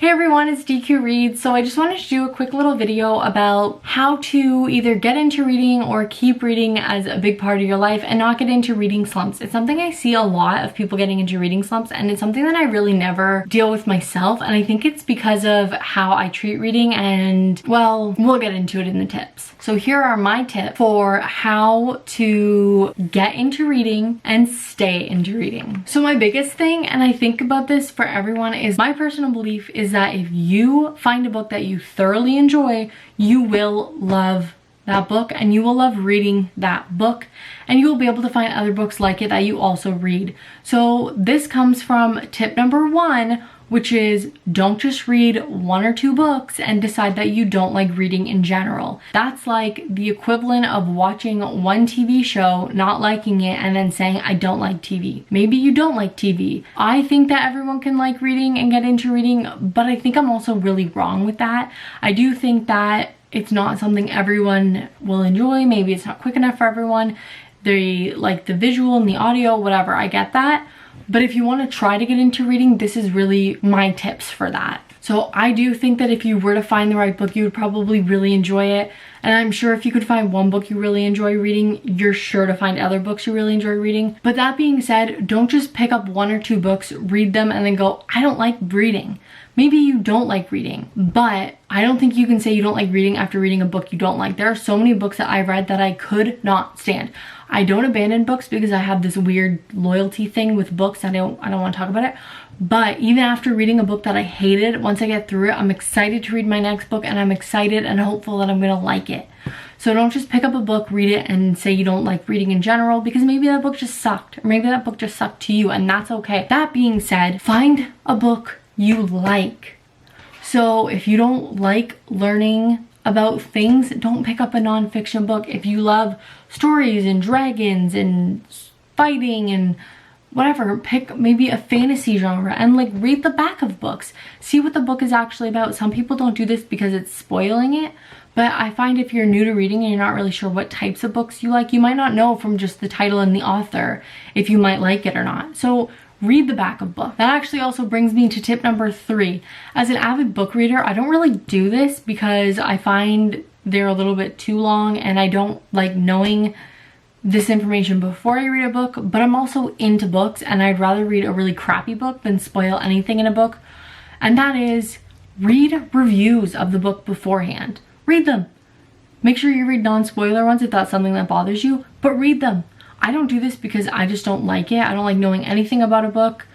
Hey everyone, it's DQ Reads. So I just wanted to do a quick little video about how to either get into reading or keep reading as a big part of your life and not get into reading slumps. It's something I see a lot of people getting into reading slumps, and it's something that I really never deal with myself, and I think it's because of how I treat reading, and well, we'll get into it in the tips. So here are my tips for how to get into reading and stay into reading. So my biggest thing, and I think about this for everyone, is my personal belief is that if you find a book that you thoroughly enjoy, you will love that book and you will love reading that book, and you will be able to find other books like it that you also read. So this comes from tip number 1, which is don't just read 1 or 2 books and decide that you don't like reading in general. That's like the equivalent of watching one TV show, not liking it, and then saying, I don't like TV. Maybe you don't like TV. I think that everyone can like reading and get into reading, but I think I'm also really wrong with that. I do think that it's not something everyone will enjoy. Maybe it's not quick enough for everyone. They like the visual and the audio, whatever, I get that. But if you want to try to get into reading, this is really my tips for that. So I do think that if you were to find the right book, you would probably really enjoy it. And I'm sure if you could find one book you really enjoy reading, you're sure to find other books you really enjoy reading. But that being said, don't just pick up 1 or 2 books, read them, and then go, I don't like reading. Maybe you don't like reading, but I don't think you can say you don't like reading after reading a book you don't like. There are so many books that I've read that I could not stand. I don't abandon books because I have this weird loyalty thing with books. I don't want to talk about it. But even after reading a book that I hated, once I get through it, I'm excited to read my next book, and I'm excited and hopeful that I'm going to like it. So don't just pick up a book, read it, and say you don't like reading in general, because maybe that book just sucked, or maybe that book just sucked to you, and that's okay. That being said, find a book you like. So if you don't like learning about things, don't pick up a nonfiction book. If you love stories and dragons and fighting and whatever, pick maybe a fantasy genre and like read the back of books. See what the book is actually about. Some people don't do this because it's spoiling it, but I find if you're new to reading and you're not really sure what types of books you like, you might not know from just the title and the author if you might like it or not. So read the back of book. That actually also brings me to tip number 3. As an avid book reader, I don't really do this because I find they're a little bit too long and I don't like knowing this information before I read a book, but I'm also into books and I'd rather read a really crappy book than spoil anything in a book. And that is, read reviews of the book beforehand. Read them. Make sure you read non-spoiler ones if that's something that bothers you, but read them. I don't do this because I just don't like it. I don't like knowing anything about a book.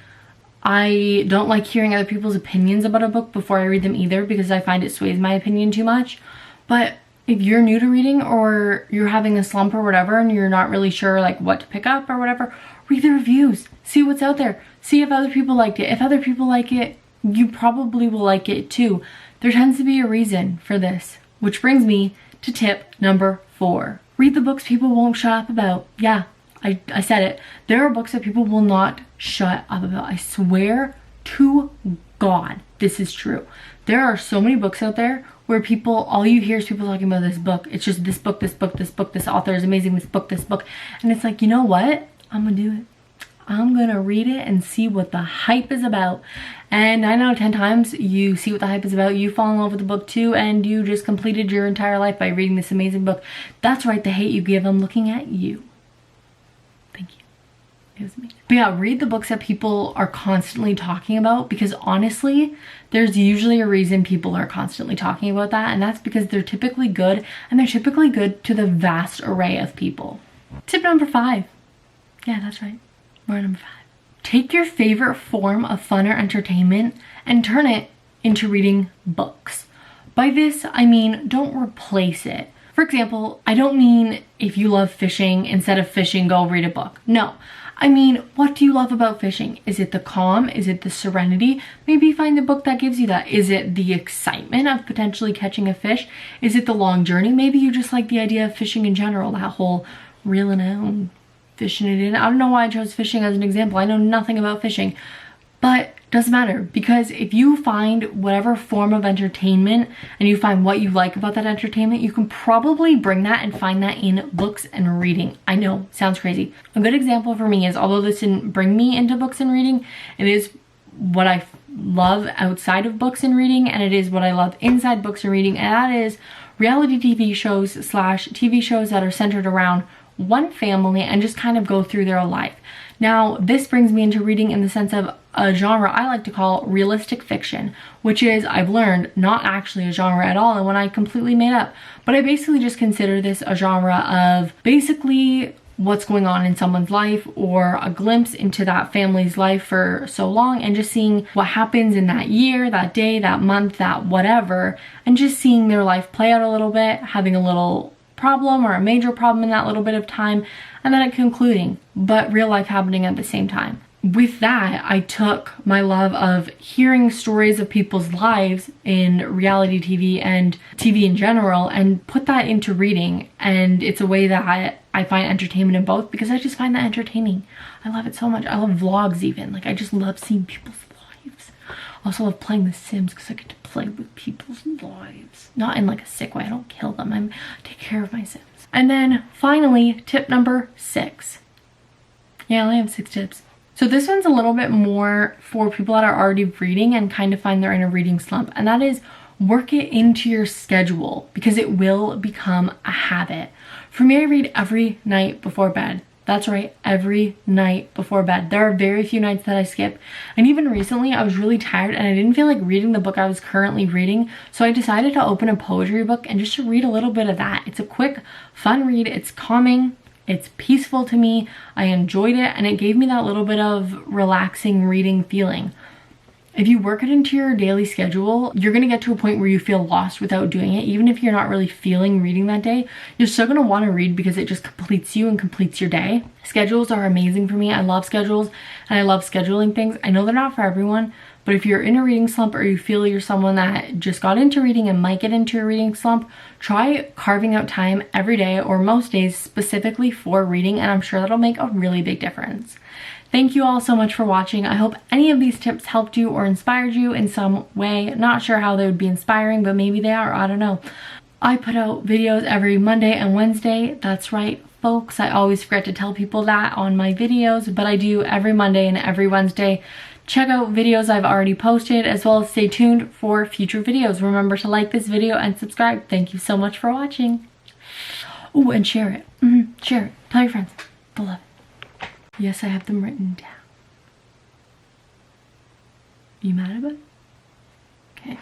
I don't like hearing other people's opinions about a book before I read them either, because I find it sways my opinion too much. But if you're new to reading or you're having a slump or whatever and you're not really sure like what to pick up or whatever, read the reviews. See what's out there. See if other people liked it. If other people like it, you probably will like it too. There tends to be a reason for this, which brings me to tip number 4. Read the books people won't shut up about. Yeah, I said it. There are books that people will not shut up about. I swear to God, this is true. There are so many books out there where all you hear is people talking about this book. It's just this book, this book, this book, this author is amazing, this book, this book. And it's like, you know what? I'm gonna do it. I'm gonna read it and see what the hype is about. And 9 out of 10 times you see what the hype is about, you fall in love with the book too, and you just completed your entire life by reading this amazing book. That's right, the hate you give, I'm looking at you. Thank you. It was amazing. But yeah, read the books that people are constantly talking about, because honestly, there's usually a reason people are constantly talking about that, and that's because they're typically good, and they're typically good to the vast array of people. Tip number 5. Yeah, that's right. We're on number 5. Take your favorite form of fun or entertainment and turn it into reading books. By this, I mean don't replace it. For example, I don't mean if you love fishing, instead of fishing, go read a book. No. I mean, what do you love about fishing? Is it the calm? Is it the serenity? Maybe find the book that gives you that. Is it the excitement of potentially catching a fish? Is it the long journey? Maybe you just like the idea of fishing in general, that whole reeling out and fishing it in. I don't know why I chose fishing as an example. I know nothing about fishing, but doesn't matter, because if you find whatever form of entertainment and you find what you like about that entertainment, you can probably bring that and find that in books and reading. I know, sounds crazy. A good example for me is, although this didn't bring me into books and reading, it is what I love outside of books and reading, and it is what I love inside books and reading, and that is reality TV shows / TV shows that are centered around one family and just kind of go through their life. Now, this brings me into reading in the sense of a genre I like to call realistic fiction, which is, I've learned, not actually a genre at all and one I completely made up. But I basically just consider this a genre of basically what's going on in someone's life, or a glimpse into that family's life for so long, and just seeing what happens in that year, that day, that month, that whatever, and just seeing their life play out a little bit, having a little problem or a major problem in that little bit of time, and then it concluding, but real life happening at the same time. With that, I took my love of hearing stories of people's lives in reality TV and TV in general and put that into reading, and it's a way that I find entertainment in both, because I just find that entertaining. I love it so much. I love vlogs even. Like, I just love seeing people's lives. I also love playing The Sims because I get to play with people's lives. Not in like a sick way. I don't kill them. I take care of my Sims. And then finally, tip number 6. Yeah, I only have 6 tips. So this one's a little bit more for people that are already reading and kind of find they're in a reading slump, and that is work it into your schedule, because it will become a habit. For me, I read every night before bed. That's right, every night before bed. There are very few nights that I skip. And even recently, I was really tired and I didn't feel like reading the book I was currently reading. So I decided to open a poetry book and just to read a little bit of that. It's a quick, fun read. It's calming. It's peaceful to me. I enjoyed it, and it gave me that little bit of relaxing reading feeling. If you work it into your daily schedule, you're gonna get to a point where you feel lost without doing it. Even if you're not really feeling reading that day, you're still gonna wanna read because it just completes you and completes your day. Schedules are amazing for me. I love schedules and I love scheduling things. I know they're not for everyone, but if you're in a reading slump or you feel you're someone that just got into reading and might get into a reading slump, try carving out time every day or most days specifically for reading, and I'm sure that'll make a really big difference. Thank you all so much for watching. I hope any of these tips helped you or inspired you in some way. Not sure how they would be inspiring, but maybe they are, I don't know. I put out videos every Monday and Wednesday. That's right, folks. I always forget to tell people that on my videos, but I do every Monday and every Wednesday. Check out videos I've already posted, as well as stay tuned for future videos. Remember to like this video and subscribe. Thank you so much for watching. Oh, and share it. Share it. Tell your friends. They'll love it. Yes, I have them written down. You mad about it? Okay.